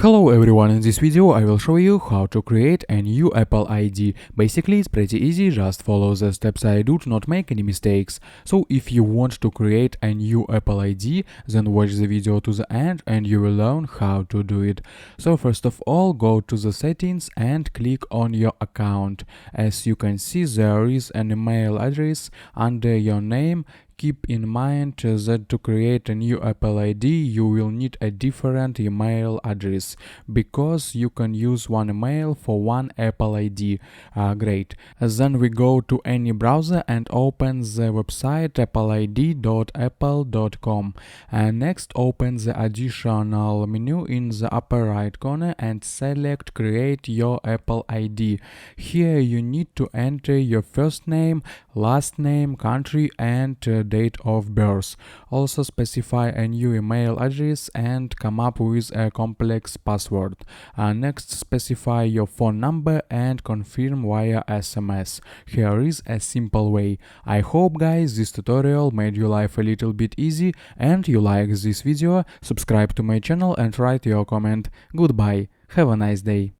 Hello everyone, in this video I will show you how to create a new Apple ID. Basically it's pretty easy, just follow the steps I do to not make any mistakes. So if you want to create a new Apple ID, then watch the video to the end and you will learn how to do it. So first of all, go to the settings and click on your account. As you can see, there is an email address under your name. Keep in mind that to create a new Apple ID you will need a different email address because you can use one email for one Apple ID. Great. Then we go to any browser and open the website appleid.apple.com. And next open the additional menu in the upper right corner and select create your Apple ID. Here you need to enter your first name, last name, country and date of birth. Also specify a new email address and come up with a complex password. Next specify your phone number and confirm via SMS. Here is a simple way. I hope guys this tutorial made your life a little bit easy and you like this video. Subscribe to my channel and write your comment. Goodbye. Have a nice day.